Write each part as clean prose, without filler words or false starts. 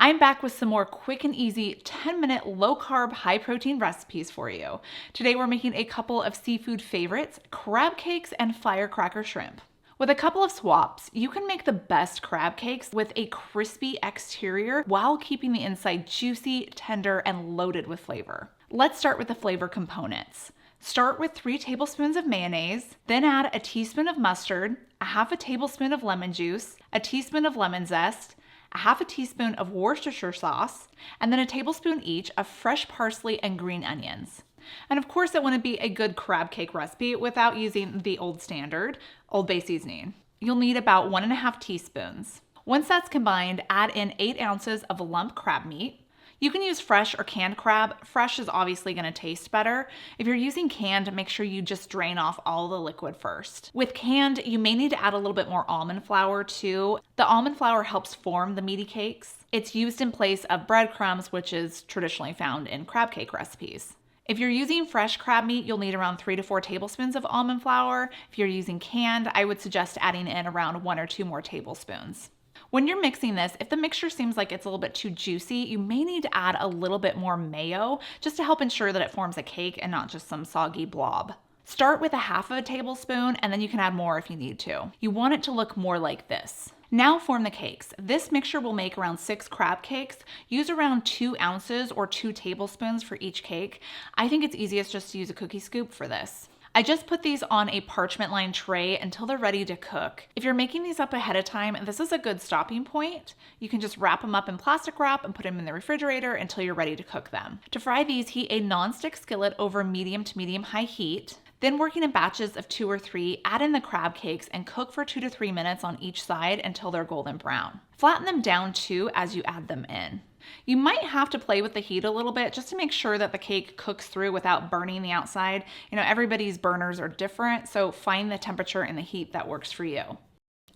I'm back with some more quick and easy 10-minute low-carb, high-protein recipes for you. Today we're making a couple of seafood favorites, crab cakes and firecracker shrimp. With a couple of swaps, you can make the best crab cakes with a crispy exterior while keeping the inside juicy, tender, and loaded with flavor. Let's start with the flavor components. Start with 3 tablespoons of mayonnaise, then add a teaspoon of mustard, a half a tablespoon of lemon juice, a teaspoon of lemon zest, a half a teaspoon of Worcestershire sauce, and then a tablespoon each of fresh parsley and green onions. And of course, it wouldn't be a good crab cake recipe without using the old standard, Old Bay seasoning. You'll need about 1.5 teaspoons. Once that's combined, add in 8 ounces of lump crab meat. You can use fresh or canned crab. Fresh is obviously going to taste better. If you're using canned, make sure you just drain off all the liquid first. With canned, you may need to add a little bit more almond flour too. The almond flour helps form the meaty cakes. It's used in place of breadcrumbs, which is traditionally found in crab cake recipes. If you're using fresh crab meat, you'll need around 3 to 4 tablespoons of almond flour. If you're using canned, I would suggest adding in around 1 or 2 more tablespoons. When you're mixing this, if the mixture seems like it's a little bit too juicy, you may need to add a little bit more mayo just to help ensure that it forms a cake and not just some soggy blob. Start with a half of a tablespoon and then you can add more if you need to. You want it to look more like this. Now form the cakes. This mixture will make around 6 crab cakes. Use around 2 ounces or 2 tablespoons for each cake. I think it's easiest just to use a cookie scoop for this. I just put these on a parchment lined tray until they're ready to cook. If you're making these up ahead of time, this is a good stopping point. You can just wrap them up in plastic wrap and put them in the refrigerator until you're ready to cook them. To fry these, heat a non-stick skillet over medium to medium-high heat. Then working in batches of 2 or 3, add in the crab cakes and cook for 2 to 3 minutes on each side until they're golden brown. Flatten them down too as you add them in. You might have to play with the heat a little bit just to make sure that the cake cooks through without burning the outside. Everybody's burners are different, so find the temperature and the heat that works for you.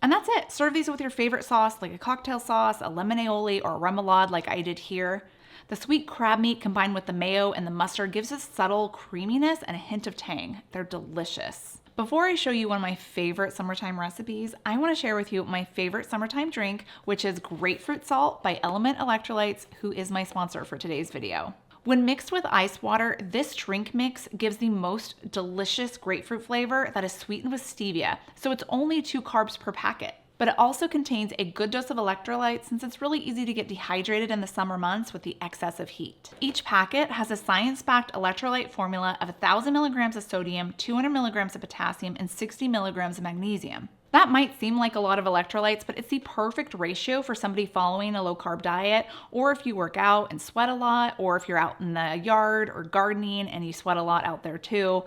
And that's it. Serve these with your favorite sauce, like a cocktail sauce, a lemon aioli, or a remoulade like I did here. The sweet crab meat combined with the mayo and the mustard gives a subtle creaminess and a hint of tang. They're delicious. Before I show you one of my favorite summertime recipes, I want to share with you my favorite summertime drink, which is grapefruit salt by Element Electrolytes, who is my sponsor for today's video. When mixed with ice water, this drink mix gives the most delicious grapefruit flavor that is sweetened with stevia, so it's only 2 carbs per packet. But it also contains a good dose of electrolytes since it's really easy to get dehydrated in the summer months with the excess of heat. Each packet has a science-backed electrolyte formula of 1,000 milligrams of sodium, 200 milligrams of potassium, and 60 milligrams of magnesium. That might seem like a lot of electrolytes, but it's the perfect ratio for somebody following a low-carb diet, or if you work out and sweat a lot, or if you're out in the yard or gardening and you sweat a lot out there too.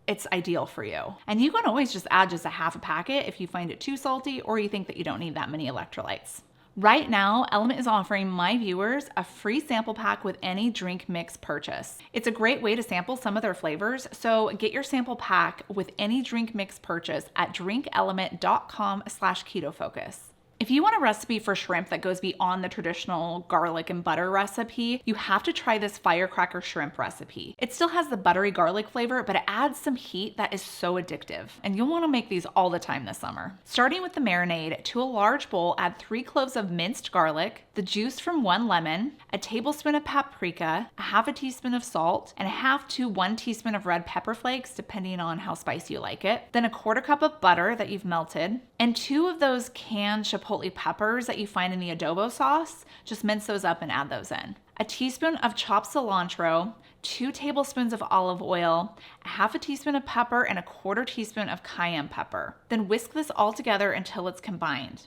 It's ideal for you. And you can always just add just a half a packet if you find it too salty or you think that you don't need that many electrolytes. Right now, Element is offering my viewers a free sample pack with any drink mix purchase. It's a great way to sample some of their flavors, so get your sample pack with any drink mix purchase at drinkelement.com/KetoFocus. If you want a recipe for shrimp that goes beyond the traditional garlic and butter recipe, you have to try this firecracker shrimp recipe. It still has the buttery garlic flavor, but it adds some heat that is so addictive. And you'll want to make these all the time this summer. Starting with the marinade, to a large bowl, add 3 cloves of minced garlic, the juice from 1 lemon, a tablespoon of paprika, a half a teaspoon of salt, and a half to 1 teaspoon of red pepper flakes, depending on how spicy you like it. Then a 1/4 cup of butter that you've melted, and 2 of those canned chipotle peppers that you find in the adobo sauce. Just mince those up and add those in. A teaspoon of chopped cilantro, 2 tablespoons of olive oil, a half a teaspoon of pepper, and a 1/4 teaspoon of cayenne pepper. Then whisk this all together until it's combined.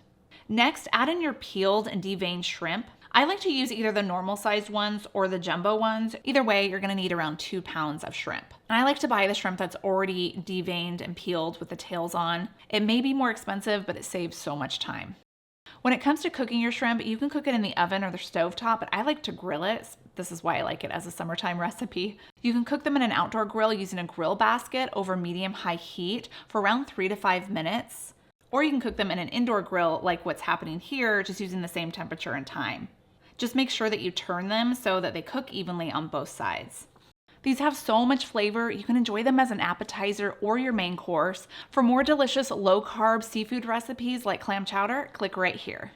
Next, add in your peeled and deveined shrimp. I like to use either the normal sized ones or the jumbo ones. Either way, you're gonna need around 2 pounds of shrimp. And I like to buy the shrimp that's already deveined and peeled with the tails on. It may be more expensive, but it saves so much time. When it comes to cooking your shrimp, you can cook it in the oven or the stovetop, but I like to grill it. This is why I like it as a summertime recipe. You can cook them in an outdoor grill using a grill basket over medium-high heat for around 3 to 5 minutes. Or you can cook them in an indoor grill like what's happening here, just using the same temperature and time. Just make sure that you turn them so that they cook evenly on both sides. These have so much flavor, you can enjoy them as an appetizer or your main course. For more delicious low-carb seafood recipes like clam chowder, click right here.